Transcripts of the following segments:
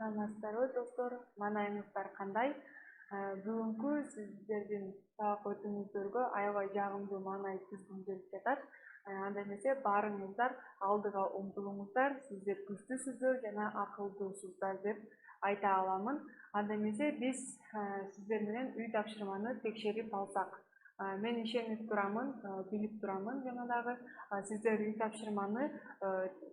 Саламатсыздарбы достор, маанайыңыздар кандай? Бүгүнкү сиздердин сабак өтүүңүздөргө аябай жагымдуу маанай түзгүм келип жатат. Анда эмесе баарыңыздар алдыга умтулуңуздар, сиздер күчтүүсүздөр жана акылдуусуздар деп айта аламын. Анда эмесе биз сиздер менен үй тапшырманы текшерип алсак. Мен ишенип турамын, билип турамын жана дагы сиздер үй тапшырманы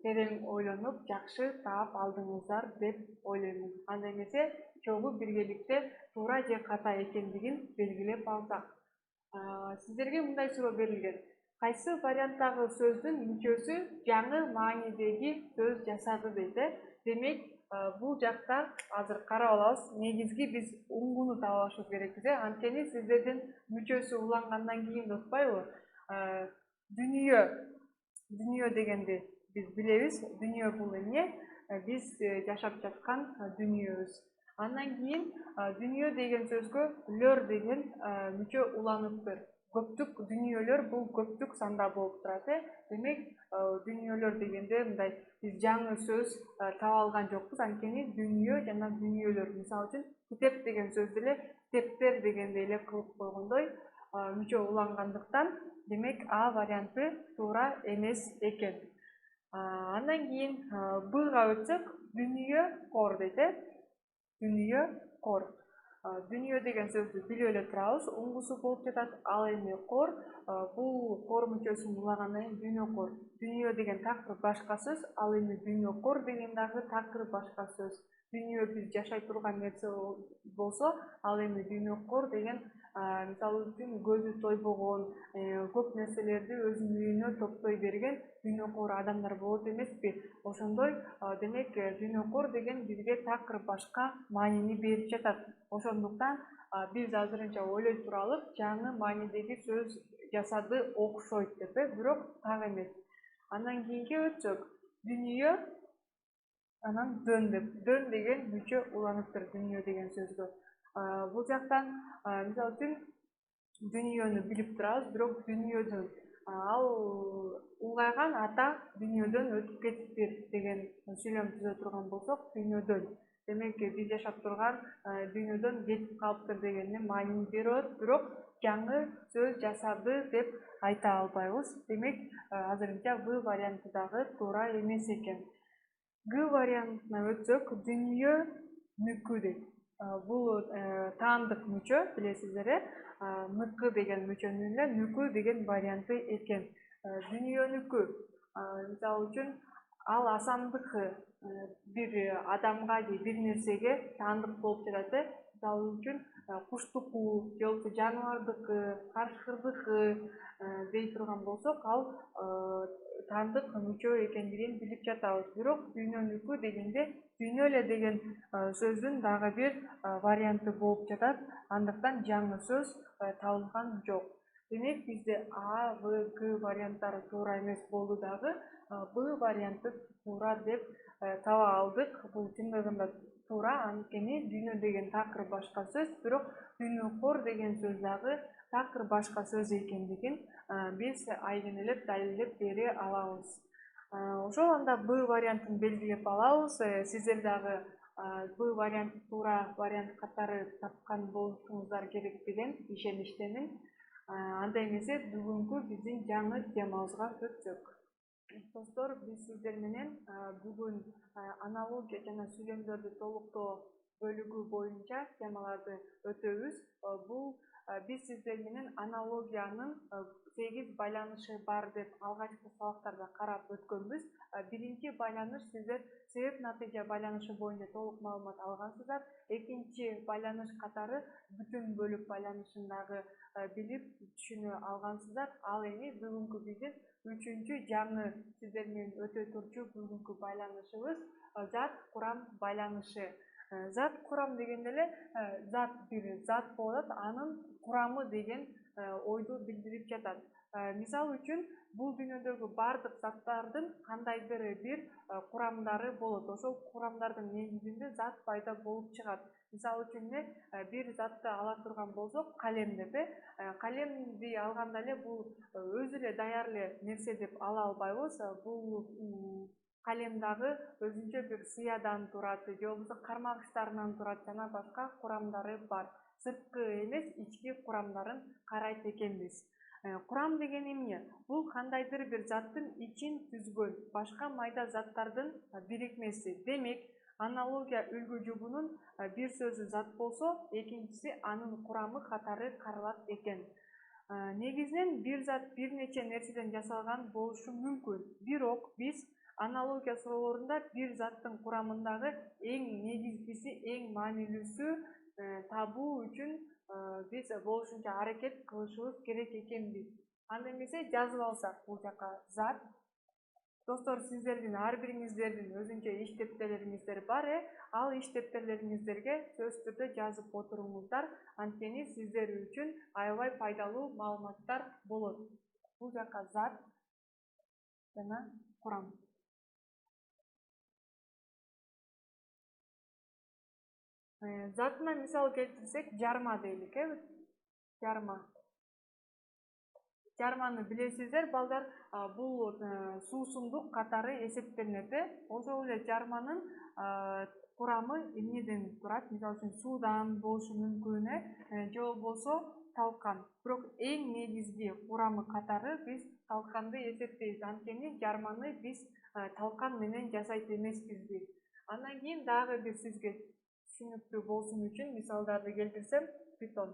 терең ойлонуп, жакшы таап алдыңыздар деп ойлоймун. Анда эмесе чогуу биргеликте туура же ката экендигин белгилеп алсак. Сиздерге мындай суроо берилген. Кайсы варианттагы сөздүн мүчөсү жаңы маанидеги сөз жасады дейт. Демек, бул жакта азыр карап алабыз. Негизги биз уңгуну таап алышыбыз керекпиз. Анткени сиздердин мүчөсү улангандан кийин доспайбы? Дүнүйө дегенди биз билебиз. Дүнүйө бул эмне? Биз жашап жаткан дүнүйөбүз. Андан кийин дүнүйө деген сөзгө лөр деген мүчө уланыптыр. Көптүк дүнүйөлөр бул көптүк санда болуп турат. Демек, дүнүйөлөр дегенде мындай биз жаңы сөз таба алган жокпуз. Анткени дүнүйө жана дүнүйөлөр, мисалы үчүн китеп деген сөздү эле китептер дегенде эле кылып койгондой мүчө улангандыктан, демек А варианты туура эмес экен. Андан кийин Бга өтсөк, дүнүйө кор дейт. Дүнүйө кор. Дүнүйө деген сөздү билип эле турабыз, уңгусу болуп жатат. Ал эми кор, бул кор мүчөсүн улагандан кийин дүнүйө кор. Дүнүйө деген такыр башка сөз, ал эми дүнүйө кор деген дагы такыр башка сөз. Дүнүйө биз жашай турган нерсе болсо, ал эми дүнүйө кор деген мисалы үчүн көзү тойбогон, көп нерселерди өзүнүн үйүнө топтой берген дүнүйө кор адамдар болот эмеспи? Ошондой, демек дүнүйө кор деген бизге такыр башка маанини берип жатат. Ошондуктан биз азырынча ойлой туралык, жаңы маанидеги сөз жасады окшойт деп, бирок так эмес. Андан кийинки өтсөк, дүнүйө анан дөн деп. Дөн деген мүчө уланыптыр дүнүйө деген сөзгө. Бул жактан мисалы үчүн дүнүйөнү билип турабыз, бирок дүнүйөдөн ал улгайган ата дүнүйөдөн өтүп кетиптир деген сүйлөм түзө турган болсок, дүнүйөдөн. Демек, биз жашап турган дүнүйөдөн кетип калыптыр дегенин маанини берип атат, бирок жаңы сөз жасады деп айта албайбыз. Демек, азырынча В варианты дагы туура эмес экен. Г вариантына өтсөк, дүнүйө нүкү дейт. Бул таандык мүчө, билесиздер, ныкы деген мүчөнүн эле нүкү деген варианты экен. Дүнүйөнүкү, мисалы үчүн, ал асандыкы бир адамга же бир нерсеге таандык болуп жатат. Мисалы үчүн, куштуку, же болбосо жаныбардыкы, карышкырдыкы дей турган болсок, ал таандык мүчө экендигин билип жатабыз. Бирок дүйнөнүкү дегенде дүйнө эле деген сөздүн дагы бир варианты болуп жатат. Андыктан жаңы сөз табылган жок. Демек, бизде А, В, Г варианттары туура эмес болду дагы, Б варианты туура деп таба алдык. Бул чындыгында туура, анткени дүйнө деген такыр башка сөз, бирок дүнүйө кор деген сөз дагы такыр башка сөз экендигин биз айгинелеп, далилдеп бере алабыз. Ошол анда Б вариантын белгилеп алабыз. Сиздер дагы Б вариант туура вариант катары тапкан болушуңуздар керек деген ишеничтемин. Анда эмесе бүгүнкү биздин жаңы темабызга өтсөк. Достор, биз сиздер менен бүгүн аналогия жана сүйлөмдөрдү толуктоо бөлүгү боюнча темаларды өтөбүз. Бул биз сиздер менен аналогиянын 8 байланышы бар деп алгачкы сабактарда карап өткөнбүз. Биринчи байланыш сиздер себеп натыйжа байланышы боюнча толук маалымат алгансыздар. Экинчи байланыш катары бүтүн бөлүк байланышын дагы билип түшүнө алгансыздар. Ал эми бүгүнкү биздин үчүнчү жаңы сиздер менен өтө турчу бүгүнкү байланышыбыз зат курам байланышы. Зат курам дегенде эле зат бир зат болуп атат, анын курамы деген ойду билдирип жатат. Мисалы үчүн, бул дүйнөдөгү бардык заттардын кандайдыр бир курамдары болот. Ошол курамдардын негизинде зат пайда болуп чыгат. Мисалы үчүн, бир затты ала турган болсок, калем деп, калемди алганда эле бул өзү эле даяр эле нерсе деп ала албайбыз. Бул Калем дагы өзүнчө бир сыядан турат, же болбосо кармагычтарынан турат жана башка курамдары бар. Сырткы эмес, ички курамдарын карайт экенбиз. Курам деген эмне? Бул кандайдыр бир заттын ичин түзгөн башка майда заттардын бирикмеси. Демек, аналогия үлгү жубунун бир сөзү зат болсо, экинчиси анын курамы катары каралат экен. Негизинен бир зат бир нече нерседен жасалган болушу мүмкүн. Бирок биз аналогия суроолорунда бир заттын курамындагы эң негизгиси, эң маанилүүсү табуу үчүн биз болушунча аракет кылышыбыз керек экенбиз. Анда эмесе жазып алсак бул жака зат. Достор, сиздердин ар бириңиздердин өзүнчө иш дептерлериңиздер бар. Ал иш дептерлериңиздерге сөзсүз түрдө жазып отуруңуздар. Анткени сиздер үчүн аябай пайдалуу маалыматтар болот. Бул жака зат жана курам. Затына мисал келтирсек, жарма дейлик, жарма. Жарманы билесиздер, балдар, бул суусундук катары эсептелинет. Ошол эле жарманын курамы эмнеден турат? Мисалы үчүн суудан болушу мүмкүн, же болбосо талкан. Бирок эң негизги курамы катары биз талканды эсептейбиз. Анткени жарманы биз талкан менен жасайт эмеспизби. Андан кийин дагы бир сизге түшүнүктүү болсун үчүн мисалдарды келтирсем, бетон.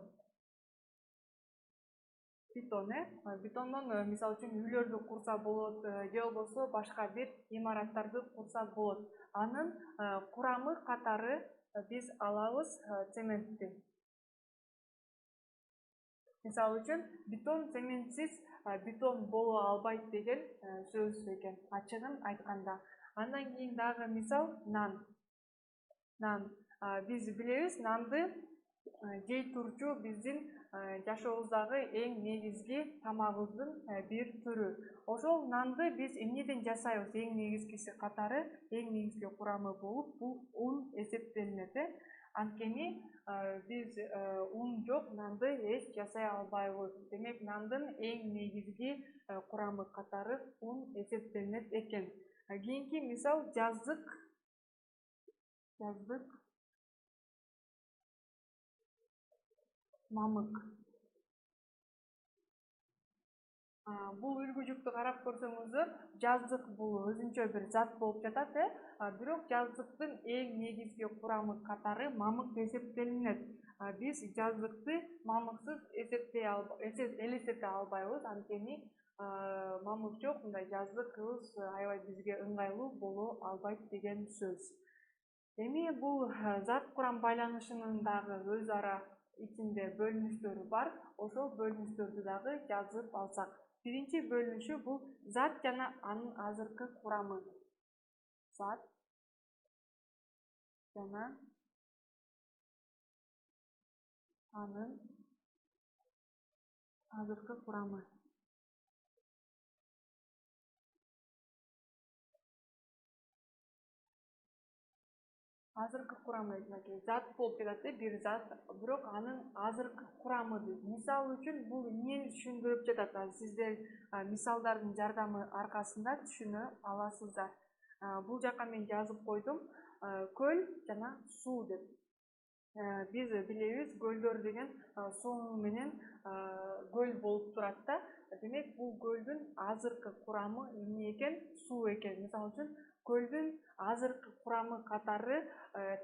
Бетондон мисалы үчүн үйлөрдү курса болот, же болбосо башка бир имараттарды курса болот. Анын курамы катары биз алабыз цементти. Мисалы үчүн бетон цементсиз бетон боло албайт деген сөз экен, ачыгын айтканда. Андан кийин дагы мисал нан. Биз билебиз, нанды жей турчу биздин жашообуздагы эң негизги тамагыбыздын бир түрү. Ошол нанды биз эмнеден жасайбыз? Эң негизгиси катары, эң негизги курамы болуп, бул ун эсептелинет. Анткени биз ун жок нанды эч жасай албайбыз. Демек, нандын эң негизги курамы катары ун эсептелинет экен. Кийинки мисал жаздык. Мамык. Бул үлгү жүктү карап көрсөңүздөр, жаздык бул өзүнчө бир зат болуп жатат, бирок жаздыктын эң негизги курамы катары мамык эсептелинет. Биз жаздыкты мамыксыз элестете албайбыз, анткени мамык жок, мындай жаздыкыбыз аябай бизге ыңгайлуу боло албайт деген сөз. Эми бул зат курам байланышынын дагы өз ара ичинде бөлүнүштөрү бар. Ошол бөлүнүштөрдү дагы жазып алсак. Биринчи бөлүнүшү бул зат жана анын азыркы курамы. Зат жана анын азыркы курамы. Азыркы курамы зат болуп жатат, бир зат, бирок анын азыркы курамы дейт. Мисал үчүн бул эмнени түшүндүрүп жатат? Сиздер мисалдардын жардамы аркасында түшүнө аласыздар. Бул жака мен жазып койдум, көл жана суу деп. Биз билебиз, көлдөр деген суу менен көл болуп турат да. Демек, бул көлдүн азыркы курамы эмне экен? Суу экен. Мисалы үчүн, көлдүн азыркы курамы катары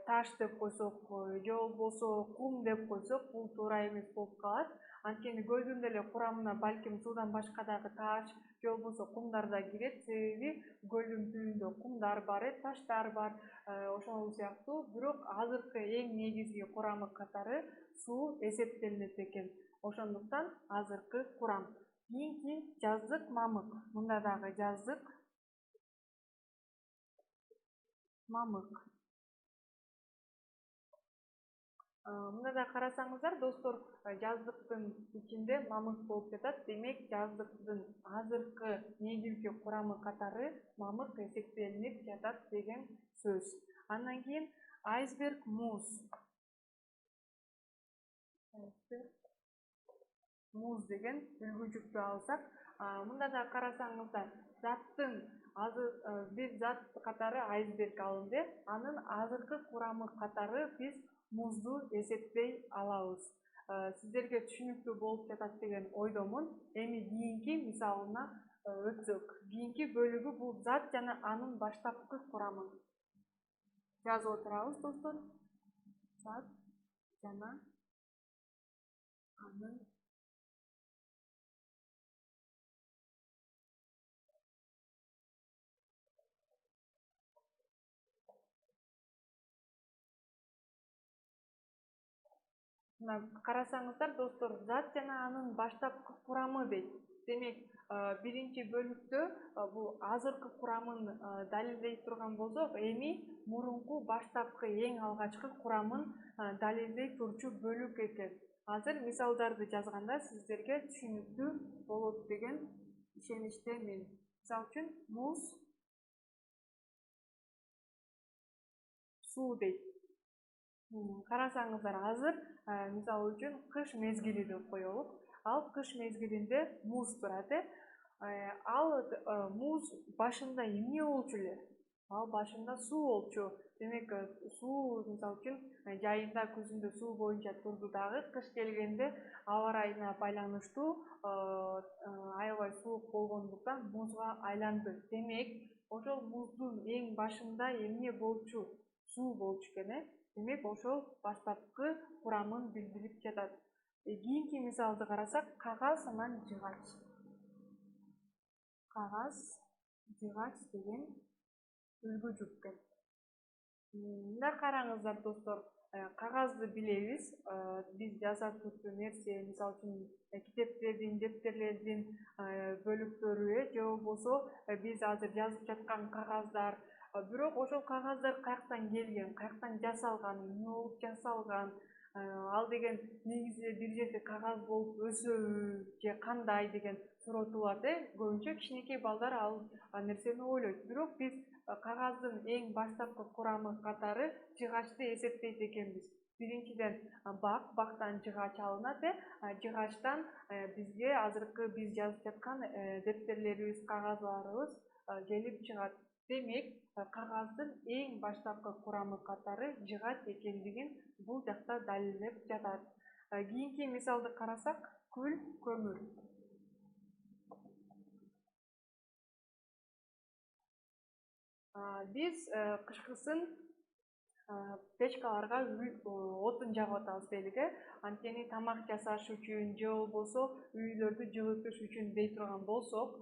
таш деп койсок, же болбосо кум деп койсок, бул туура эмес болуп калат. Анткени көлдүн деле курамына балким суудан башка дагы таш же болбосо кумдар да кирет. Себеби көлдүн түбүндө кумдар бар, таштар бар, ошол сыяктуу. Бирок азыркы эң негизги курамы катары суу эсептелинет экен. Ошондуктан азыркы курам. Кийинки жаздык мамык. Мында дагы жаздык мамык. Мында да карасаңыздар, достор, жаздыктын ичинде мамык болуп жатат. Демек, жаздыктын азыркы негизги курамы катары мамык эсептелинип жатат деген сөз. Андан кийин айсберг, муз. Муз деген үлгү жүктү алсак, мында да карасаңыздар, заттын бир зат катары айсберг алынды. Анын азыркы курамы катары биз музду эсептей алабыз. Сиздерге түшүнүктүү болуп жатат деген ойдомун. Эми кийинки мисалына өтсөк. Кийинки бөлүгү бул зат жана анын баштапкы курамы. Жазып отурабыз достор. Зат жана анын карасаңыздар достор, зат жана анын баштапкы курамы дейт. Демек, биринчи бөлүктө бул азыркы курамын далилдей турган болсок, эми мурунку баштапкы эң алгачкы курамын далилдей турчу бөлүк экен. Азыр мисалдарды жазганда сиздерге түшүнүктүү болот деген ишеничтемин. Мисалы үчүн муз, суу дейт. Карасаңыздар, азыр мисалы үчүн кыш мезгили деп коелук. Ал кыш мезгилинде муз турат. Ал муз башында эмне болчу эле? Ал башында суу болчу. Демек, суу мисалы үчүн жайында күзүндө суу боюнча турду дагы, кыш келгенде аба ырайына байланыштуу аябай суук болгондуктан музга айланды. Демек, ошол муздун эң башында эмне болчу? Суу болчу экен. Демек, ошол баштапкы курамын билдирип жатат. Кийинки мисалды карасак, кагаз анан жыгач. Кагаз, жыгач деген үлгү жүк экен. Мында караңыздар достор, кагазды билебиз. Биз жазат турчу нерсе, мисалы үчүн китептердин, дептерлердин бөлүктөрү, же болбосо биз азыр жазып жаткан кагаздар. Бирок ошол кагаздар каяктан келген, каяктан жасалган, эмне болуп жасалган, ал деген негизи бир жерде кагаз болуп өсөбү же кандай деген суроо туулат. Көбүнчө кичинекей балдар ал нерсени ойлойт. Бирок биз кагаздын эң баштапкы курамы катары жыгачты эсептейт экенбиз. Биринчиден бактан жыгач алынат. Жыгачтан бизге азыркы биз жазып жаткан дептерлерибиз, кагаздарыбыз келип чыгат. Демек, кагаздын эң баштапкы курамы катары жыгач экендигин бул жакта далилдеп жатат. Кийинки мисалды карасак, күл, көмүр. Биз кышкысын печкаларга отун жагып атабыз дейлик. Анткени тамак жасаш үчүн же болбосо үйлөрдү жылытыш үчүн дей турган болсок,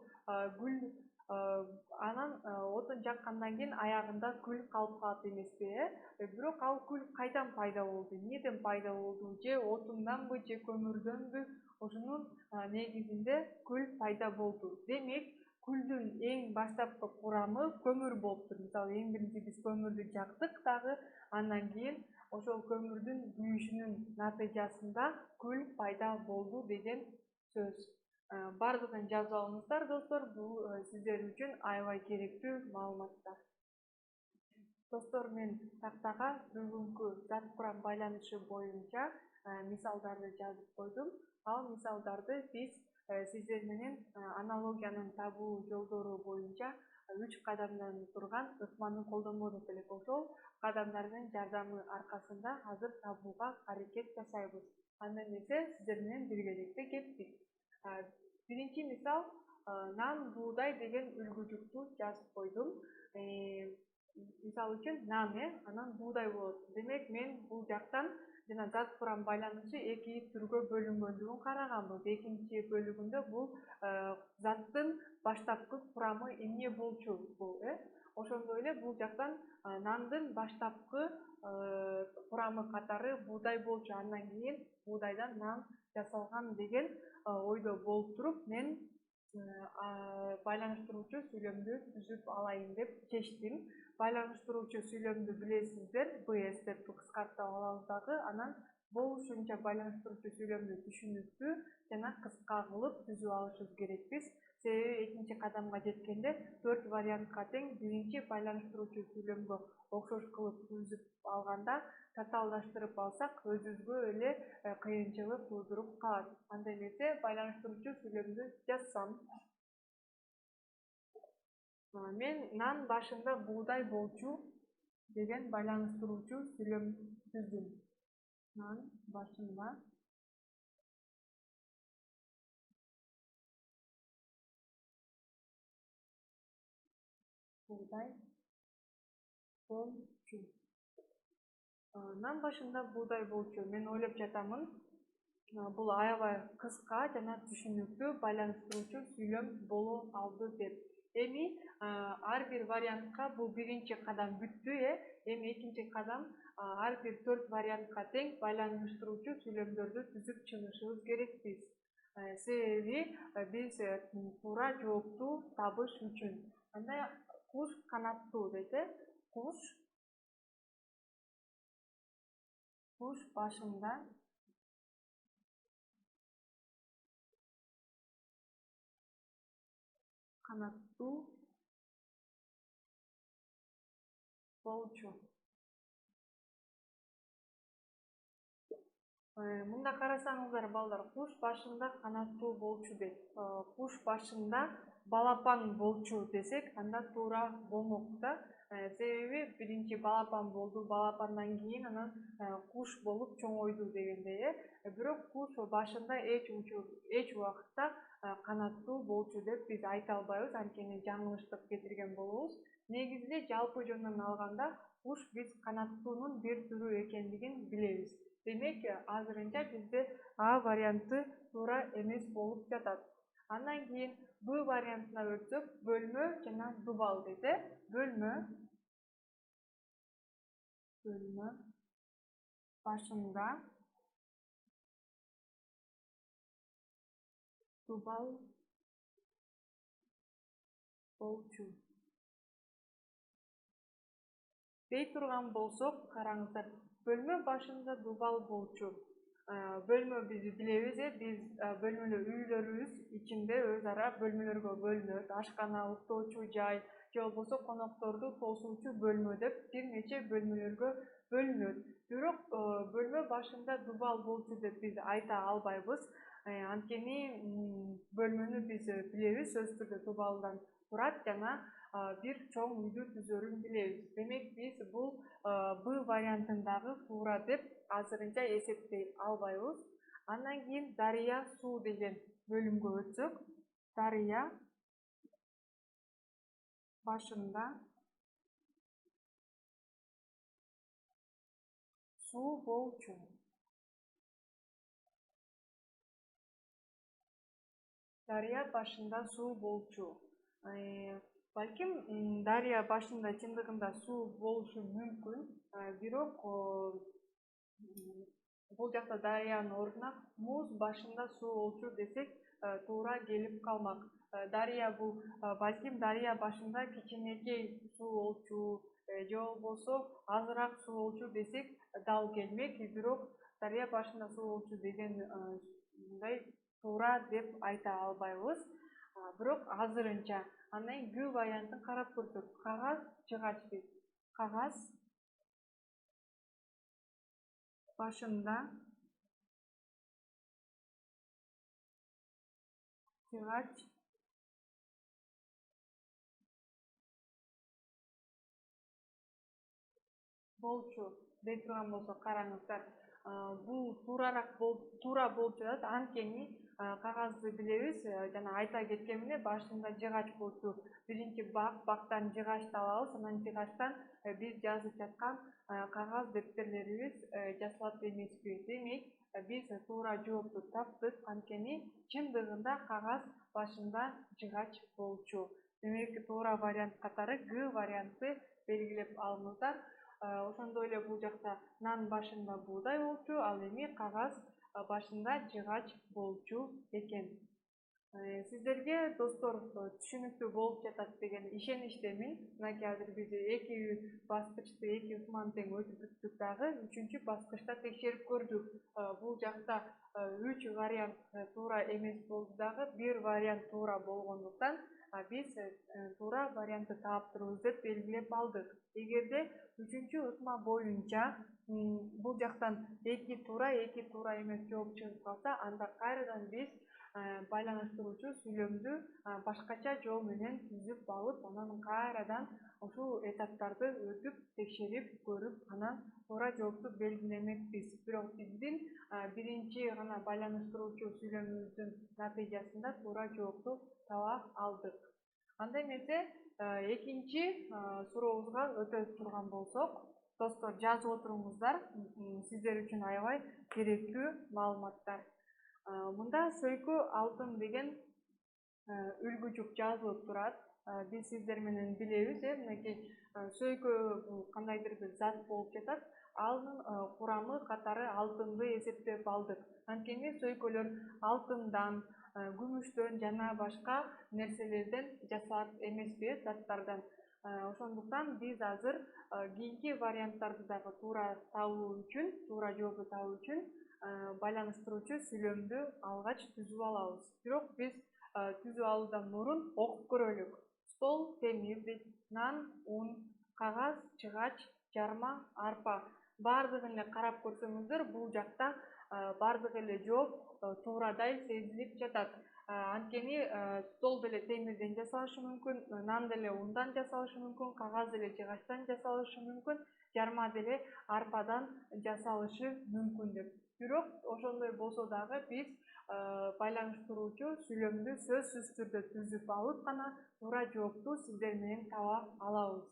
күл анан отун жаккандан кийин аягында күл калып калат эмеспи? Бирок ал күл кайдан пайда болду? Эмнеден пайда болду? Же отунданбы, же көмүрдөнбү? Ошонун негизинде күл пайда болду. Демек, күлдүн эң баштапкы курамы көмүр болуптур. Мисалы, эң биринчи биз көмүрдү жактык дагы, андан кийин ошол көмүрдүн күйүшүнүн натыйжасында күл пайда болду деген сөз. Бардыгын жазып алыңыздар достор, бул сиздер үчүн аябай керектүү маалыматтар. Достор, мен тактага бүгүнкү зат курам байланышы боюнча мисалдарды жазып койдум. Ал мисалдарды биз сиздер менен аналогиянын табуу жолдору боюнча 3 кадамдан турган ыкманы колдонбодук элек. Ошол кадамдардын жардамы аркасында азыр табууга аракет жасайбыз. Анда эмесе сиздер менен биргеликте кеттик. Биринчи мисал, нан, буудай деген үлгү жүктү жазып койдум. Мисалы үчүн нан, анан буудай болот. Демек, мен бул жактан жана зат курам байланышы эки түргө бөлүнгөндүгүн караганбыз. Экинчи бөлүгүндө бул заттын баштапкы курамы эмне болчу бул, ошондой эле бул жактан нандын баштапкы курамы катары буудай болчу. Андан кийин буудайдан нан жасалган деген ойдо болуп туруп, мен байланыштыруучу сүйлөмдү түзүп алайын деп чечтим. Байланыштыруучу сүйлөмдү билесиздер, БС деп кыскартып алабыз дагы. Анан болушунча байланыштыруучу сүйлөмдү түшүнүктүү жана кыска кылып түзүп алышыбыз керекпиз. Себеби экинчи кадамга жеткенде 4 вариантка тең биринчи байланыштыруучу сүйлөмгө окшош кылып түзүп алганда татаалдаштырып алсак өзүбүзгө эле кыйынчылык туудуруп калат. Анда эмесе байланыштыруучу сүйлөмдү жазсам. Мен нан башында буğday болчу деген байланыштыруучу сүйлөм түздүм. Нан башында буğday болчу. Нан башында буğday болчу. Мен ойлоп жатамын, бул аябай кыска жана түшүнүктүү байланыштыруучу сүйлөм боло алды деп. Эми ар бир вариантка бул биринчи кадам бүттү, эми экинчи кадам ар бир 4 вариантка тең байланыштыруучу сүйлөмдөрдү түзүп чыгышыбыз керек биз. Себеби биз туура жоопту табыш үчүн. Андай куш канаттуу дейт, Куш башында канаттуу болчу. Мында карасаңыздар балдар, куш башында канаттуу болчу дейт. Куш башында балапан болчу десек, анда туура болмок да. Себеби биринчи балапан болду, балапандан кийин анан куш болуп чоңойду дегендей. Бирок куш башында эч убакытта канаттуу болчу деп биз айта албайбыз, анткени жаңылыштык кетирген болобуз. Негизинде жалпы жөнүнөн алганда куш биз канаттуунун бир түрү экендигин билебиз. Демек, азырынча бизде А варианты туура эмес болуп жатат. Андан кийин Б вариантына өтсөк, бөлмө жана дубал дейт. Бөлмө башында дубал болчу дей турган болсок, караңыздар, бөлмө башында дубал болчу. Бөлмө биз билебиз, биз бөлмөлөр үйлөрүбүз ичинде өз ара бөлмөлөргө бөлүнөт. Ашкана, уктоочу жай, же болбосо конокторду тосуучу бөлмө деп бир нече бөлмөлөргө бөлүнөт. Бирок бөлмө башында дубал болчу деп биз айта албайбыз. Анткени бөлмөнү биз билебиз, сөзсүз түрдө дубалдан турат жана бир чоң үйдү түзөрүн билебиз. Демек, биз бул Б вариантындагы туура деп азырынча эсептей албайбыз. Андан кийин дарыя суу деген бөлүмгө өтсөк, дарыя башында суу болчу. Дарыя башында суу болчу. Балким дарыя башында чындыгында суу болушу мүмкүн, бирок бул жакта дарыянын ордуна муз башында суу болчу десек туура келип калмак. Дарыя бул балким дарыя башында кичинекей суу болчу, же болбосо азыраак суу болчу десек дал келмек, бирок дарыя башында суу болчу деген мындай туура деп айта албайбыз. Бирок азырынча. Андан кийин Г вариантын карап көрсөк, кагаз жыгач дейт. Кагаз башында жыгач болчу дей турган болсок, караңыздар, бул туура болуп жатат. Анткени кагазды билебиз, жана айта кеткемине башында жыгач болчу. Биринчи бактан жыгачты алабыз, анан жыгачтан биз жазып жаткан кагаз дептерлерибиз жазылат эмеспи. Демек, биз туура жоопту таптык, анткени чындыгында кагаз башында жыгач болчу. Демек, туура вариант катары Г варианты белгилеп алыңыздар. Ошондой эле бул жакта нан башында буğday болчу, ал эми кагаз башында жыгач болчу экен. Сиздерге достор түшүнүктүү болуп жатат деген ишеничтемин. Мынакей азыр биз 2 баскычты 2 ыкманы тең өтүп бүттүк дагы, 3-чү баскычта текшерип көрдүк. Бул жакта 3 вариант туура эмес болду дагы, 1 вариант туура болгондуктан биз туура вариантты таптырбыз деп белгилеп алдык. Эгерде 3-чү ыкма боюнча бул жактан 2 туура эмес жооп чыгып калса, анда кайрадан биз байланыштыруучу сүйлөмдү башкача жол менен түзүп алып, анан кайрадан ушул этаптарды өтүп, текшерип, көрүп, анан туура жоопту белгилемекпиз. Бирок биздин биринчи гана байланыштыруучу сүйлөмүбүздүн натыйжасында туура жоопту таба алдык. Андай эмесе, экинчи сурообузга өтө турган болсок, достор, жазып отуруңуздар, сиздер үчүн аябай керектүү маалыматтар. Мында сөйкү алтын деген үлгү жүк жазылып турат. Биз сиздер менен билебиз, мынакей сөйкү кандайдыр бир зат болуп жатат. Анын курамы катары алтынды эсептеп алдык. Анткени сөйкөлөр алтындан, күмүштөн жана башка нерселерден жасалат эмеспи, заттардан. Ошондуктан биз азыр кийинки варианттарды дагы туура табуу үчүн, туура жоопту табуу үчүн байланыштыруучу сүйлөмдү алгач түзүп алабыз. Бирок биз түзүп алуудан мурун окуп көрөлүк. Стол, темир, нан, ун, кагаз, жыгач, жарма, арпа. Бардыгын эле карап көрсөңүздөр, бул жакта бардык эле жооп туурадай сезилип жатат. Анткени стол деле темирден жасалышы мүмкүн, нан деле ундан жасалышы мүмкүн, кагаз деле жыгачтан жасалышы мүмкүн, жарма деле арпадан жасалышы мүмкүн деп. Бирок ошондой болсо дагы биз байланыштыруучу сүйлөмдү сөзсүз түрдө түзүп алып гана туура жоопту сиздер менен таба алабыз.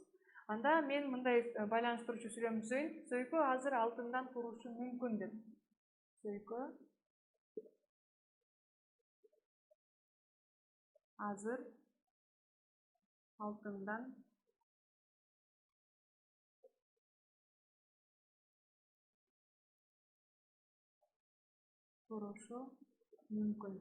Анда мен мындай байланыштыруучу сүйлөм түзөйүн. Сөйкү азыр алтындан турушу мүмкүн деп. Сөйкү азыр алтындан турушу мүмкүн.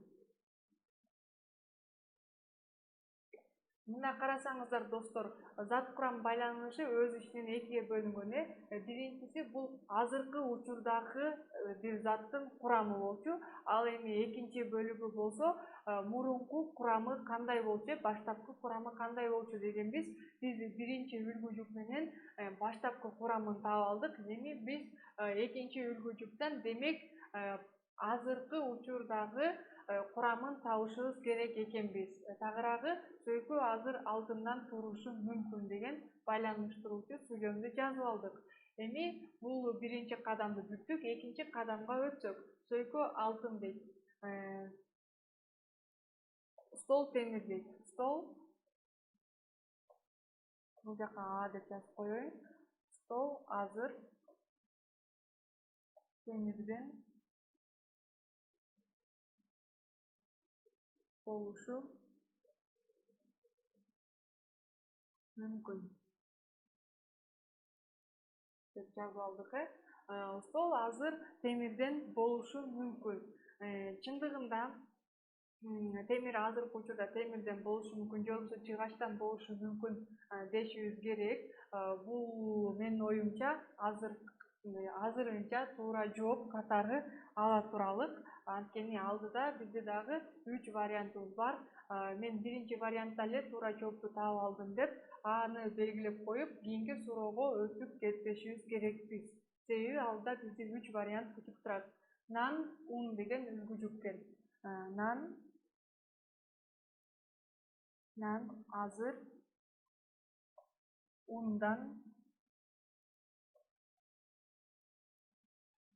Мына карасаңыздар, достор, зат курам байланышы өз ичинен экиге бөлүнгөн. Биринчиси бул азыркы учурдагы бир заттын курамы болчу. Ал эми экинчи бөлүгү болсо, мурунку курамы кандай болчу, баштапкы курамы кандай болчу дегенбиз. Биз биринчи үлгү жүк менен баштапкы курамын таап алдык. Эми биз экинчи үлгү жүктөн, демек, азыркы учурдагы курамын табышыбыз керек экенбиз. Тагыраагы сөйкү азыр алтындан турушу мүмкүн деген байланыштыруучу сүйлөмдү жазып алдык. Эми бул биринчи кадамды бүттүк, экинчи кадамга өтсөк. Сөйкү алтын дейт. Стол темир дейт. Стол, бул жака А деп жазып коеюн. Стол азыр темирден болушу мүмкүн деп жазып алдык. Стол азыр темирден болушу мүмкүн. Чындыгында темир азыркы учурда темирден болушу мүмкүн, же болбосо жыгачтан болушу мүмкүн дешибиз керек. Бул менин оюмча азырынча туура жооп катары ала туралык. Анткени алдыда бизде дагы 3 вариантыбыз бар. Мен биринчи вариантта эле туура жоопту таап алдым деп, аны белгилеп коюп, кийинки суроого өтүп кетпешибиз керекпиз. Себеби алдыда бизди 3 вариант күтүп турат. Нан, ун деген үлгү жүктөн. Нан азыр ундан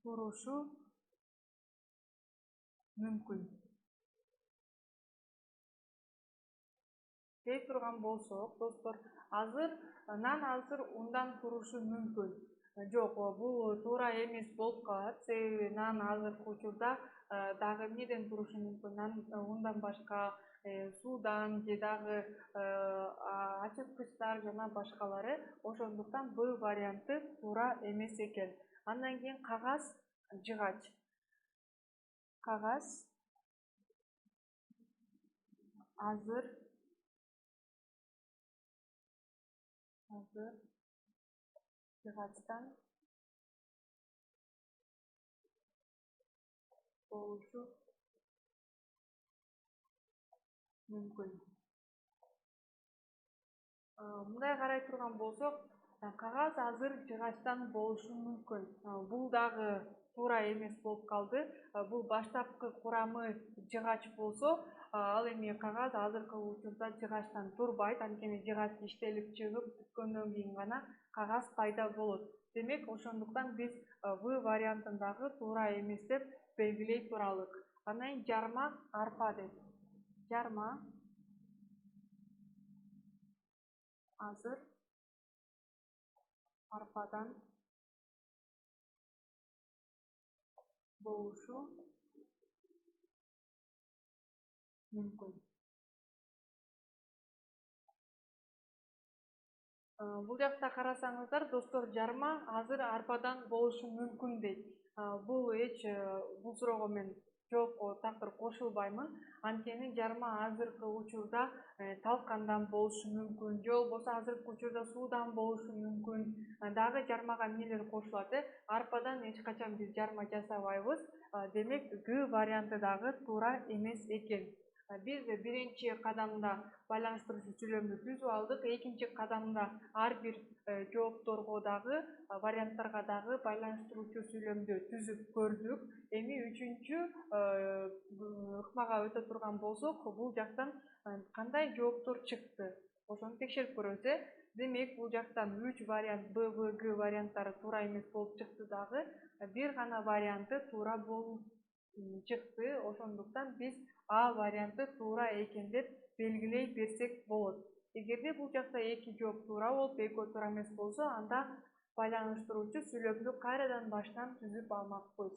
турушу мүмкүн. Дей турган болсок, достор, нан азыр ундан турушу мүмкүн. Жок, бул туура эмес болуп калат. Себеби нан азыркы учурда дагы эмнеден турушу мүмкүн? Нан ундан башка суудан же дагы ачыткычтар жана башкалары. Ошондуктан Б варианты туура эмес экен. Андан кийин кагаз, жыгач. Кагаз азыр жыгачтан болушу мүмкүн. Мындай карай турган болсок, Кагаз азыр жыгачтан болушу мүмкүн. Бул дагы туура эмес болуп калды. Бул баштапкы курамы жыгач болсо, ал эми кагаз азыркы учурда жыгачтан турбайт. Анткени жыгач иштелип чыгып бүткөндөн кийин гана кагаз пайда болот. Демек, ошондуктан биз В вариантындагы туура эмес деп белгилей туралык. Андан кийин жарма арпа дейт. Жарма азыр арпадан болушу мүмкүн. Бул жакта карасаңыздар, достор, жарма азыр арпадан болушу мүмкүн дейт. Бул суроого мен жоопко такыр кошулбаймын. Анткени жарма азыркы учурда талкандан болушу мүмкүн, же болбосо азыркы учурда суудан болушу мүмкүн. Дагы жармага эмнелер кошулат? Арпадан эч качан биз жарма жасабайбыз. Демек, Г варианты дагы туура эмес экен. Биз биринчи кадамда байланыштыруучу сүйлөмдү түзүп алдык. Экинчи кадамда ар бир жоопторго дагы, варианттарга дагы байланыштыруучу сүйлөмдү түзүп көрдүк. Эми үчүнчү ыкмага өтө турган болсок, бул жактан кандай жооптор чыкты? Ошону текшерип көрөбүз. Демек, бул жактан 3 вариант Б, В, Г варианттары туура эмес болуп чыкты дагы. Бир гана варианты туура болуп чыкты. Ошондуктан биз А варианты туура экен деп белгилей берсек болот. Эгерде бул жакта 2 жооп туура болуп, 2 туура эмес болсо, анда байланыштыруучу сүйлөмдү кайрадан баштан түзүп алмакпыз.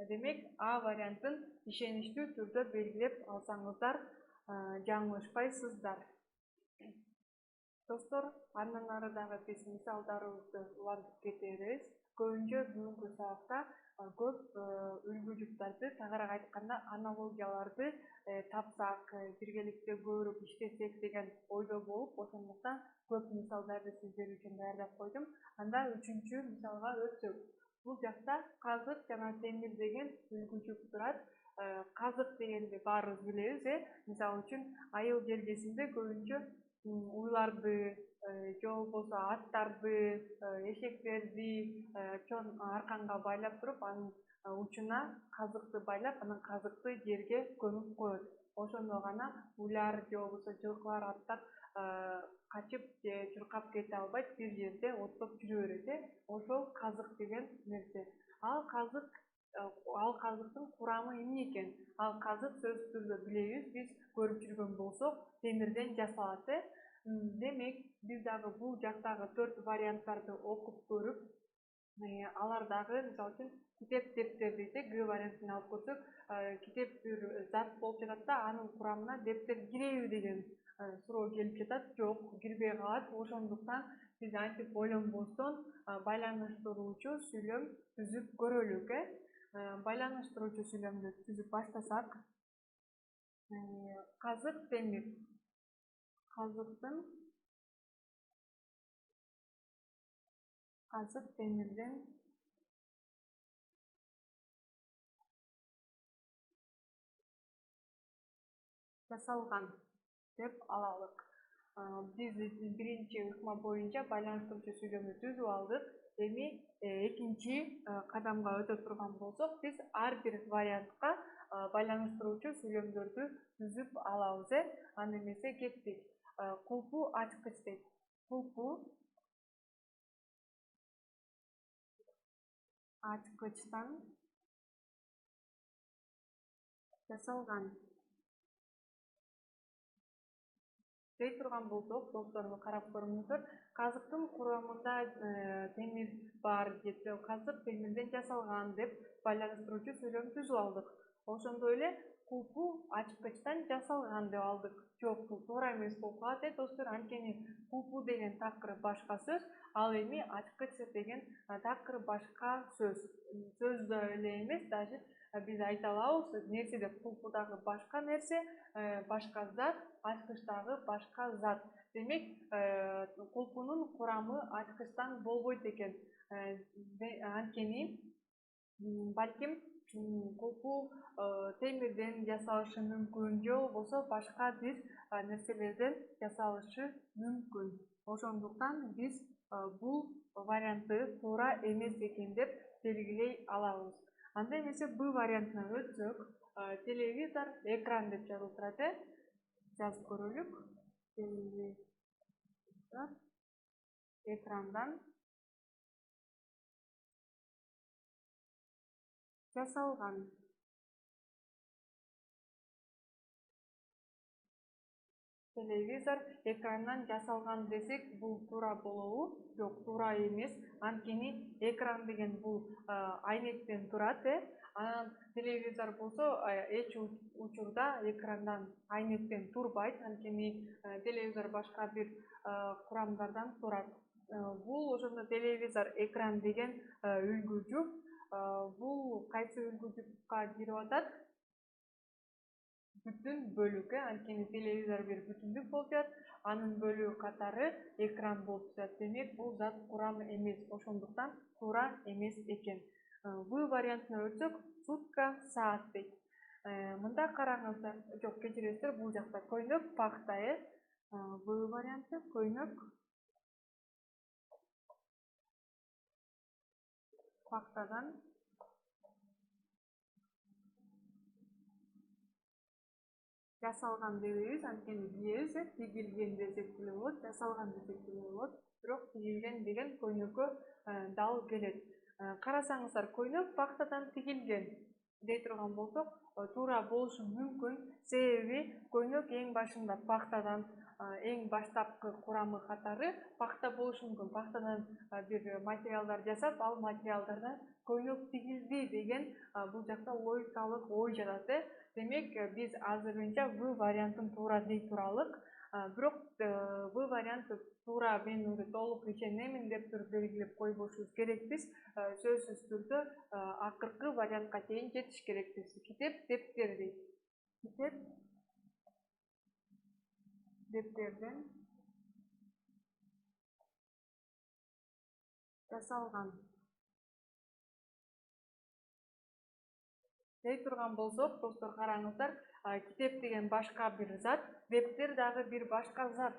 Демек, А вариантын ишеничтүү түрдө белгилеп алсаңыздар, жаңылышпайсыздар. Достор, андан ары дагы биз мисалдарыбызды улантып кетебиз. Көбүнчө бүгүнкү сабакта көп үлгү жүктарды, тагыраак айтканда аналогияларды тапсак, биргеликте көбүрөөк иштесек деген ойдо болуп, ошондуктан көп мисалдарды сиздер үчүн даярдап койдум. Анда 3-чү мисалга өтсөк. Бул жакта казык жана темир деген үлгү жүк турат. Казык дегенди баарыбыз билебиз, мисалы үчүн айыл жердесинде көбүнчө уйларды, же болбосо аттарды, эшектерди чоң арканга байлап туруп, анын учуна казыкты байлап, анан казыкты жерге көмүп коет. Ошондо гана уйлар же болбосо жылкылар, аттар качып же чуркап кете албайт, бир жерде оттоп жүрө берет. Ошол казык деген нерсе. Ал казыктын курамы эмне экен? Ал казык сөзсүз түрдө билебиз, биз көрүп жүргөн болсок, темирден жасалат. Демек, биз дагы бул жактагы 4 варианттарды окуп көрүп, алар дагы, мисалы үчүн, китеп дептерди Г вариантын алып көрсөк, китеп бир зат болуп жатат да, анын курамына дептер киреби деген суроо келип жатат. Жок, кирбей калат. Ошондуктан биз антип ойлонбостон байланыштыруучу сүйлөм түзүп көрөлүк. Байланыштыруучу сүйлөмдү түзүп баштасак, казык, темир. Казык темирден жасалган деп алалык. Биз биринчи ыкма боюнча байланыштыруучу сүйлөмдү түзүп алдык. Эми экинчи кадамга өтө турган болсок, биз ар бир вариантка байланыштыруучу сүйлөмдөрдү түзүп алабыз. Анда эмесе кеттик. Кулпу ачкыч дейт. Кулпу ачкычтан жасалган дей турган болсок, досторума карап көрүңүздөр. Казыктын курамында темир бар, же казык темирден жасалган деп байланыштыруучу сүйлөм түзүп алдык. Ошондой эле кулпу ачкычтан жасалган деп алдык. Жок, бул туура эмес болуп калат, достор. Анткени кулпу деген такыр башка сөз, ал эми ачкыч деген такыр башка сөз. Сөз да эле эмес, даже биз айта алабыз, нерсе деп. Кулпу дагы башка нерсе, башка зат, ачкыч дагы башка зат. Демек, кулпунун курамы ачкычтан болбойт экен. Анткени балким кулпу темирден жасалышы мүмкүн, же болбосо башка бир нерселерден жасалышы мүмкүн. Ошондуктан биз бул вариантты туура эмес экен деп белгилей алабыз. Анда эмесе Б вариантына өтсөк, телевизор, экран деп жазылып турат. Жазып көрөлүк. Телевизор, экрандан жасалган. Телевизор экрандан жасалган десек, бул туура болобу? Жок, туура эмес. Анткени экран деген бул айнектен турат. Анан телевизор болсо эч учурда экрандан, айнектен турбайт. Анткени телевизор башка бир курамдардан турат. Бул ошондо телевизор, экран деген үлгү жүп. Бул кайсы үлгү жүпкө кирип атат? Бүтүн бөлүк, анткени телевизор бир бүтүндүк болуп жатат, анын бөлүгү катары экран болуп жатат. Демек, бул зат курам эмес, ошондуктан туура эмес экен. В вариантына өтсөк, сутка, саат дейт. Мында караңыздар, жок, кечиресиздер, бул жакта көйнөк, пахта, В варианты көйнөк, пахтадан жасалган дебейбиз, анткени биебиз тигилген десек деле болот, жасалган десек деле болот, бирок тигилген деген көйнөккө дал келет. Карасаңыздар, көйнөк пахтадан тигилген дей турган болсок, туура болушу мүмкүн. Себеби көйнөк эң башында пахтадан, эң баштапкы курамы катары пахта болушу мүмкүн. Пахтадан бир материалдар жасап, ал материалдардан көйнөк тигилди деген бул жакта логикалык ой жатат. Демек, биз азырынча В вариантын туура дей туралык. Бирок В варианты туура, мен өзү толук ишенемин деп туруп белгилеп койбошубуз керекпиз. Сөзсүз түрдө акыркы вариантка чейин жетиш керекпиз. Китеп, дептер дейт. Китеп, дептерден жасалган дей турган болсок, достор, караңыздар, китеп деген башка бир зат, дептер дагы бир башка зат.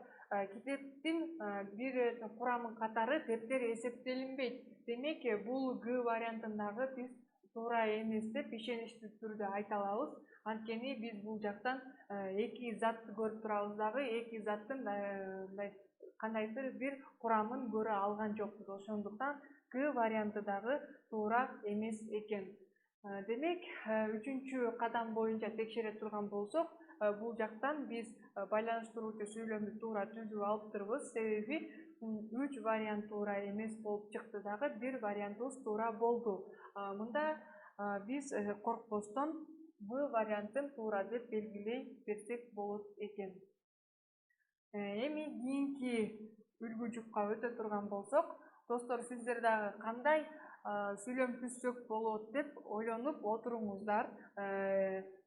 Китептин бир курамы катары дептер эсептелинбейт. Демек, бул Г вариантындагы биз туура эмес деп ишеничтүү түрдө айта алабыз. Анткени биз бул жактан эки затты көрүп турабыз дагы, эки заттын кандайдыр бир курамын көрө алган жокпуз. Ошондуктан Г варианты дагы туура эмес экен. Демек, үчүнчү кадам боюнча текшере турган болсок, бул жактан биз байланыштыруучу сүйлөмдү туура түзүп алыптырбыз. Себеби 3 вариант туура эмес болуп чыкты дагы, бир вариантыбыз туура болду. Мында биз коркпостон В вариантын туура деп белгилей берсек болот экен. Эми кийинки үлгү жүпкө өтө турган болсок, достор, сиздер дагы кандай сүйлөм түзсөк болот деп ойлонуп отуруңуздар.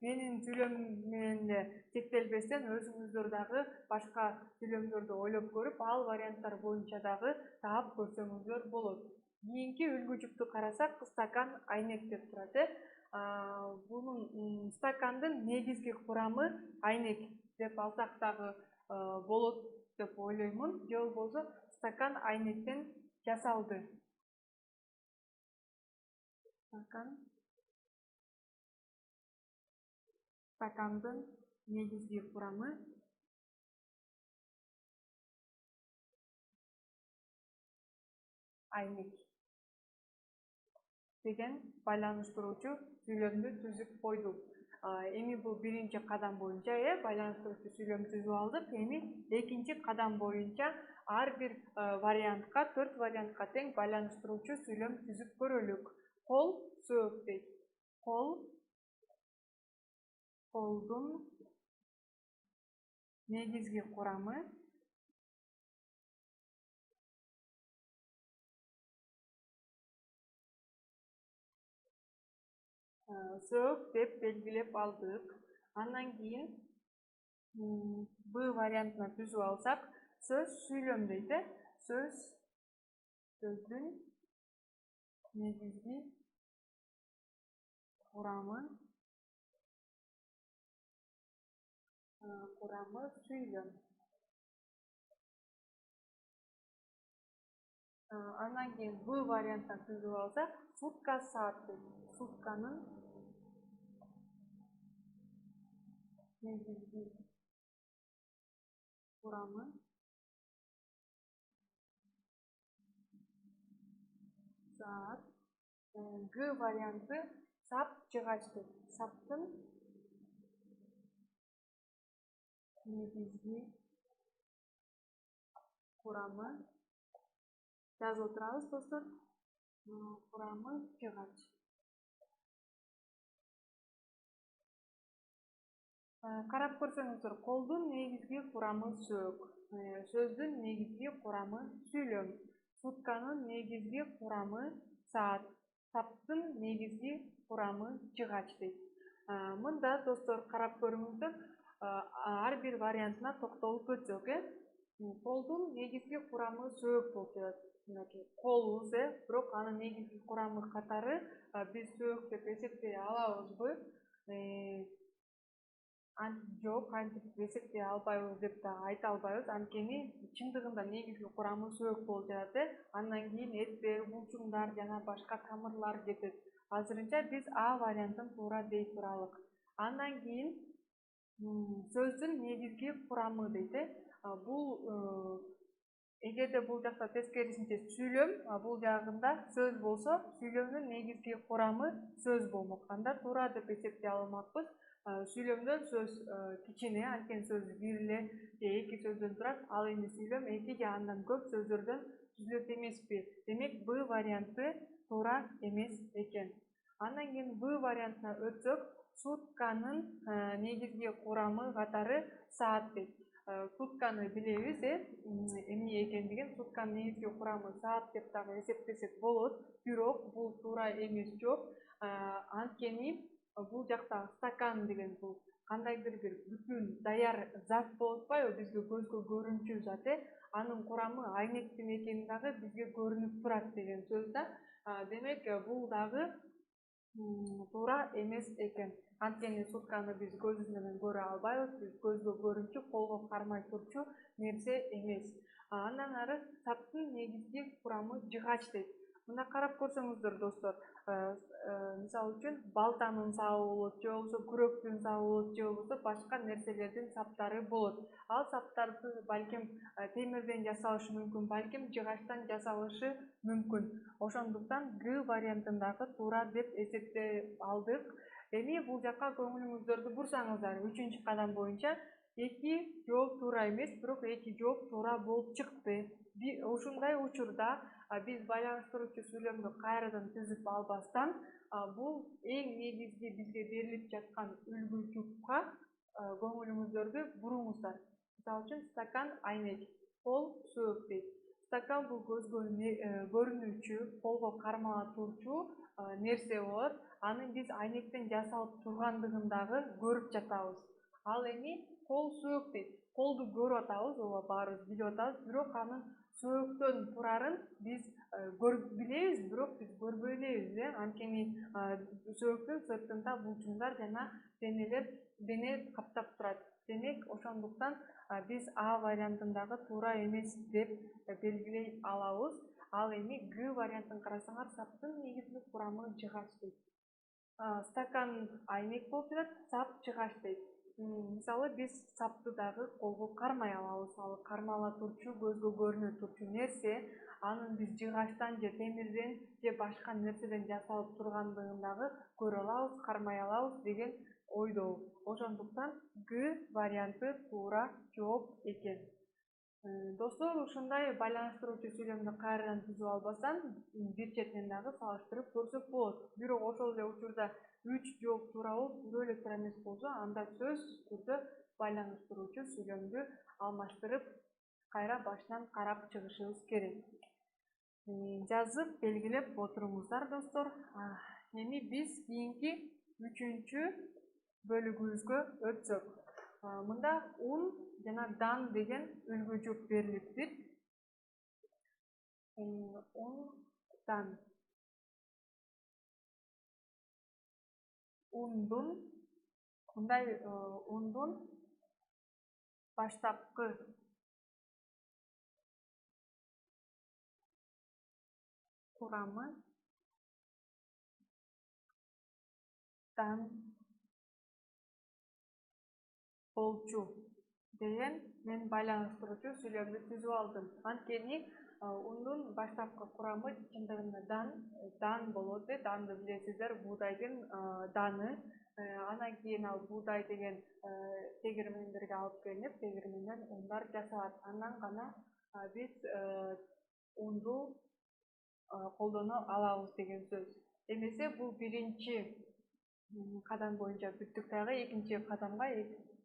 Менин сүйлөмүм менен эле чектелбестен өзүңүздөр дагы башка сүйлөмдөрдү ойлоп көрүп, ал варианттар боюнча дагы таап көрсөңүздөр болот. Кийинки үлгү жүптү карасак, стакан, айнек деп турат. Бунун стакандын негизги курамы айнек деп алсак дагы болот деп ойлоймун. Же болбосо стакан айнектен жасалды. Стакандын негизги курамы айнек деген байланыштыруучу сүйлөмдү түзүп койдук. Эми бул биринчи кадам боюнча байланыштыруучу сүйлөм түзүп алдык. Эми экинчи кадам боюнча ар бир вариантка, 4 вариантка тең байланыштыруучу сүйлөм түзүп көрөлүк. Кол, сөөк дейт. Кол, колдун негизги курамы сөөк деп белгилеп алдык. Андан кийин Б вариантына түзүп алсак, сөз, сүйлөм дейт. Сөз, сөздүн негизги курамы сүйлөм. Андан кийин Б вариантын түзүп алсак, сутка саат дейт. Сутканын негизги курамы saat. G variantı sap жыгачтык. Саптын негизги курамы жазып отурабыз достор. Курамы жыгач. Карап көрсөңүздөр, колдун негизги курамы сөк. Сөздүн негизги курамы сүйлөм. Сутканын негизги курамы saat. Саптын негизги курамы жыгач дейт. Мында достор карап көрүңүздөр, ар бир вариантына токтолуп өтсөк, колдун негизги курамы сөк болуп жатат. Колубуз, бирок анын негизги курамы катары биз сөк деп эсептей алабызбы? Жок, антип эсептей албайбыз деп да айта албайбыз. Анткени чындыгында негизги курамы сөк болуп жатат. Андан кийин эттер, булчуңдар жана башка тамырлар кетет. Азырынча биз А вариантын туура дей туралык. Андан кийин сөздүн негизги курамы дейт. Бул эгерде бул жакта тескерисинче сүйлөм, бул жагында сөз болсо, сүйлөмдүн негизги курамы сөз болмок. Анда туура деп эсептей алмакпыз. Сүйлөмдөн сөз кичине, анткени сөз бир эле же эки сөздөн турат. Ал эми сүйлөм эки же андан көп сөздөрдөн түзүлөт эмеспи? Демек, Б варианты туура эмес экен. Андан кийин Б вариантына өтсөк, сутканын негизги курамы катары saat дейт. Сутканы билебиз, эмне экендигин. Сутканын негизги курамы saat деп дагы эсептесек болот. Бирок бул туура эмес жок. Анткени бул жакта стакан деген бул кандайдыр бир бүтүн даяр зат болуп атпайбы, бизге көзгө көрүнчү зат. Анын курамы айнектин экени дагы бизге көрүнүп турат деген сөз да. Демек, бул дагы туура эмес экен. Анткени сутканы биз көзүбүз менен көрө албайбыз, биз көзгө көрүнчү, колго кармай турчу нерсе эмес. Андан ары саптын негизги курамы жыгач дейт. Мына карап көрсөңүздөр достор, мисалы үчүн балтанын сабы болот, же болбосо күрөктүн сабы болот, же болбосо башка нерселердин саптары болот. Ал саптарды балким темирден жасалышы мүмкүн, балким жыгачтан жасалышы мүмкүн. Ошондуктан Г вариантындагы туура деп эсептей алдык. Эми бул жака көңүлүңүздөрдү бурсаңыздар, 3-чү кадам боюнча эки жооп туура эмес, бирок эки жооп туура болуп чыкты. Ушундай учурда биз байланыштыруучу сүйлөмдү кайрадан түзүп албастан, бул эң негизги бизге берилип жаткан үлгү жупка көңүлүңүздөрдү буруңуздар. Мисалы үчүн стакан айнек, кол сөк дейт. Стакан бул көзгө көрүнүүчү, колго кармала турчу нерсе болот. Аны биз айнектен жасалып тургандыгын дагы көрүп жатабыз. Ал эми кол сөк дейт. Колду көрүп атабыз, ооба баарыбыз билип атабыз, бирок анын сөөктөн турарын биз билебиз, бирок биз көрбөй элебиз. Анткени сөөктүн сыртында булчуңдар жана дене каптап турат. Демек, ошондуктан биз А вариантындагы туура эмес деп белгилей алабыз. Ал эми Г вариантын карасаңар, саптын негизги курамы жыгач дейт. Стакан айнек болуп жатат, сап жыгач дейт. Мисалы, биз сапты дагы колго кармай алабыз. Ал кармала турчу, көзгө көрүнө турчу нерсе, анын биз жыгачтан же темирден же башка нерседен жасалып тургандыгын дагы көрө алабыз, кармай алабыз деген ойдобуз. Ошондуктан Г варианты туура жооп экен. Достор, ушундай байланыштыруучу сүйлөмдү кайрадан түзүп албастан, бир четинен дагы салыштырып көрсөк болот. Бирок ошол эле учурда 3 жооп туура болуп, бирөө эле туура эмес болсо, анда сөз түрдө байланыштыруучу сүйлөмдү алмаштырып, кайра башынан карап чыгышыбыз керек. Жазып белгилеп отуруңуздар достор. Эми биз кийинки 3-чү бөлүгүбүзгө өтсөк. Мында ун жана дан деген үлгү жуп берилиптир. Un, dan. Ундун баштапкы курамы дан болчу деген мен байланыштыруучу сүйлөмдү түзүп алдым. Анткени ундун баштапкы курамы чындыгында дан болот. Данды билесиздер, буудайдын даны. Анан кийин ал буудай деген тегирмендерге алып келинип, тегирменден ундар жасалат. Андан гана биз унду колдоно алабыз деген сөз. Эмесе бул биринчи кадам боюнча бүттүк дагы, экинчи кадамга,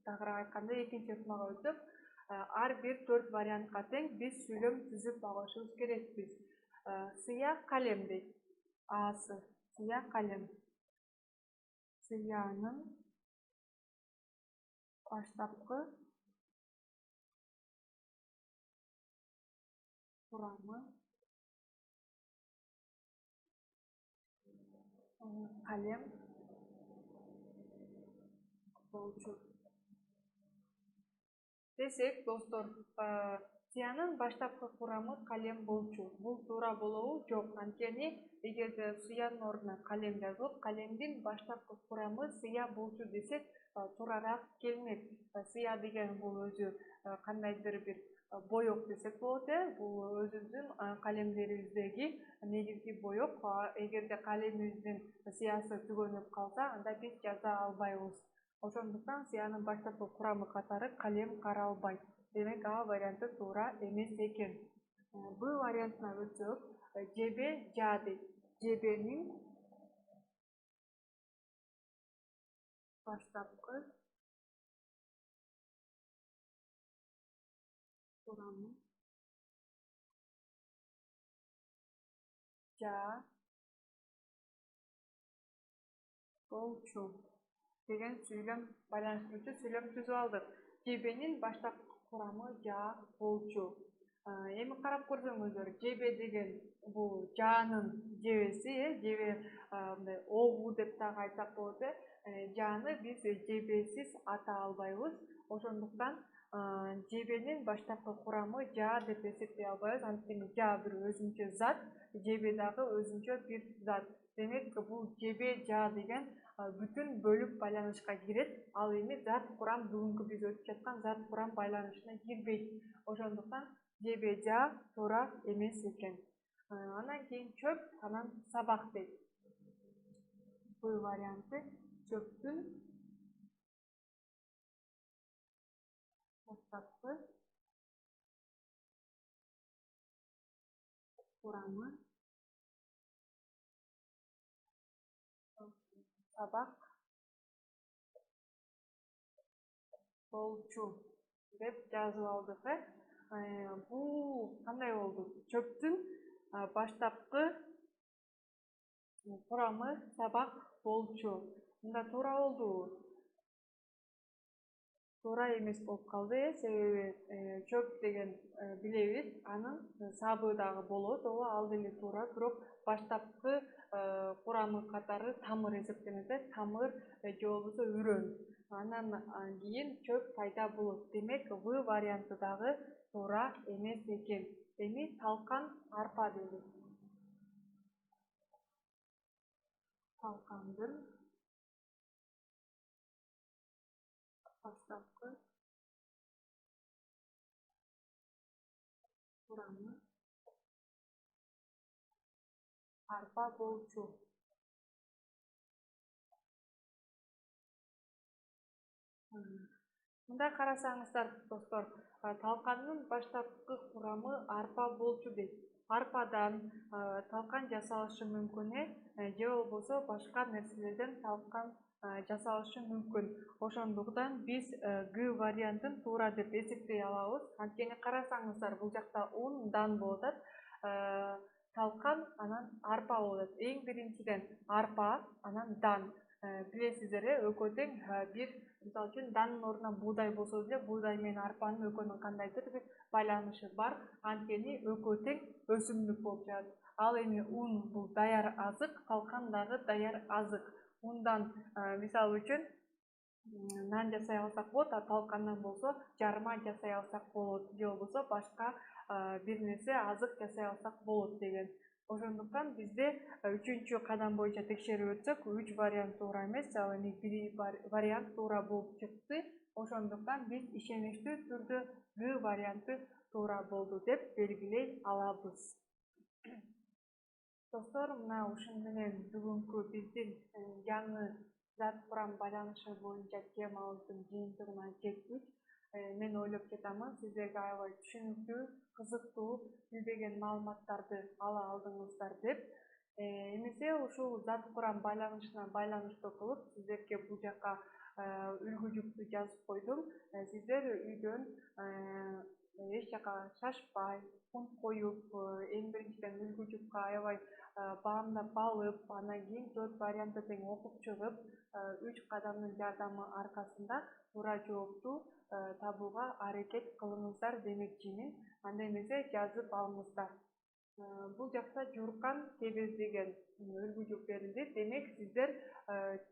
тагыраак айтканда экинчи ыкмага өтсөк, ар бир 4 вариантка тең биз сүйлөм түзүп алышыбыз керекпиз. Сыя калем дейт. Асы сыя калем. Сыянын баштапкы курамы калем болчу десек, достор, сыянын баштапкы курамы калем болчу. Бул туура болобу? Жок. Анткени эгерде сыянын ордуна калем жазылып, калемдин баштапкы курамы сыя болчу десек, туурараак келмек. Сыя деген бул өзү кандайдыр бир боек десек болот. Бул өзүбүздүн калемдерибиздеги негизги боек. Эгерде калемибиздин сыясы түгөнүп калса, анда биз жаза албайбыз. Ошондуктан сыянын баштапкы курамы катары калем каралбайт. Демек, А варианты туура эмес экен. Б вариантына өтсөк, жебе жа дейт. Жебенин баштапкы курамы жа болчу деген сүйлөм, байланыштыруучу сүйлөм түзүп алдык. Жебенин баштапкы курамы жа болчу. Эми карап көрсөңүздөр, жебе деген бул жаанын жебеси, жебе мындай обу деп дагы айтсак болот. Жааны биз жебесиз ата албайбыз. Ошондуктан жебенин баштапкы курамы жа деп эсептей албайбыз. Анткени жа бир өзүнчө зат, жебе дагы өзүнчө бир зат. Демек, бул жебе жа деген бүтүн бөлүк байланышка кирет. Ал эми зат курам, бүгүнкү биз өтүп жаткан зат курам байланышына кирбейт. Ошондуктан жебе жа туура эмес экен. Анан кийин чөп, анан сабак дейт. Б варианты чөптүн баштапкы курамы сабак болчу деп жазып алдык. Бул кандай болду? Чөптүн баштапкы курамы сабак болчу. Мында туура болдубу? Туура эмес болуп калды. Себеби чөп деген билебиз, анын сабы дагы болот. Ооба, ал деле туура. Бирок баштапкы курамы катары тамыр эсептелет. Тамыр же болбосо үрөн. Анан кийин чөп пайда болот. Демек, В варианты дагы туура эмес экен. Эми талкан арпа дейбиз. Талкандын баштапкы курамы арпа болчу. Мында карасаңыздар, достор, талкандын баштапкы курамы арпа болчу дейт. Арпадан талкан жасалышы мүмкүн, же болбосо башка нерселерден талкан жасалышы мүмкүн. Ошондуктан биз Г вариантын туура деп эсептей алабыз. Анткени карасаңыздар, бул жакта ун, дан болуп атат. Талкан, анан арпа болуп атат. Эң биринчиден арпа, анан дан. Билесиздер, экөө тең бир, мисалы үчүн данын ордуна буудай болсо деле, буудай менен арпанын экөөнүн кандайдыр бир байланышы бар. Анткени экөө тең өсүмдүк болуп жатат. Ал эми ун бул даяр азык, талкан дагы даяр азык. Ундан мисалы үчүн нан жасай алсак болот, а талкандан болсо жарма жасай алсак болот, же болбосо башка бир нерсе азык жасай алсак болот деген Ошондуктан бизде 3-чү кадам боюнча текшерип өтсөк, 3 вариант туура эмес, ал эми бир вариант туура болуп чыкты. Ошондуктан биз ишеничтүү түрдө Б варианты туура болду деп белгилей алабыз. Достор, мына ушуну менен бүгүнкү биздин жаңы зат курам байланышы боюнча темабыздын жыйынтыгына жеттик. Мен ойлоп жатамын, сиздерге аябай түшүнүктүү, кызыктуу, билбеген маалыматтарды ала алдыңыздар деп. Эмесе ушул зат курам байланышына байланыштуу кылып, сиздерге бул жакка үлгү жүктү жазып койдум. Сиздер үйдөн эч жака шашпай, пункт коюп, эң биринчиден үлгү жүккө аябай баамдап алып, андан кийин 4 вариантты тең окуп чыгып, 3 кадамдын жардамы аркасында туура жоопту табууга аракет кылыңыздар демекчимин. Анда эмесе жазып алыңыздар. Бул жакта жууркан кебез деген үлгү жүк берилди. Демек, сиздер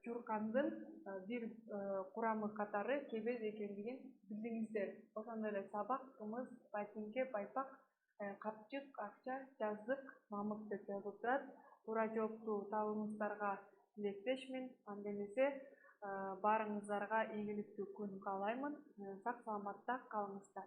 жууркандын бир курамы катары кебез экендигин билдиңиздер. Ошондой эле сабак, кымыз, ботинке, байпак, капчык, акча, жаздык, мамык деп жазылып турат. Туура жоопту табууңуздарга тилектешмин. Анда эмесе баарыңыздарга ийгиликтүү күн каалаймын. Сак саламатта калыңыздар.